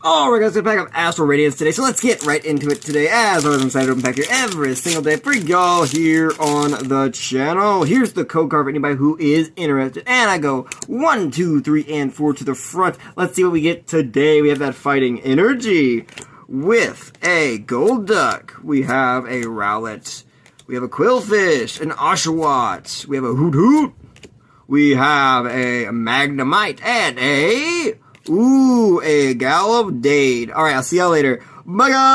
Alright guys, we're back up Astral Radiance today, so let's get right into it today. As always, I'm excited to open pack here every single day for y'all here on the channel. Here's the code card for anybody who is interested. And I go 1, 2, 3, and 4 to the front. Let's see what we get today. We have that Fighting Energy with a Gold Duck. We have a Rowlet. We have a Quillfish, an Oshawott. We have a Hoot Hoot. We have a Magnemite and a Gallop Dade. Alright, I'll see y'all later. Bye guys!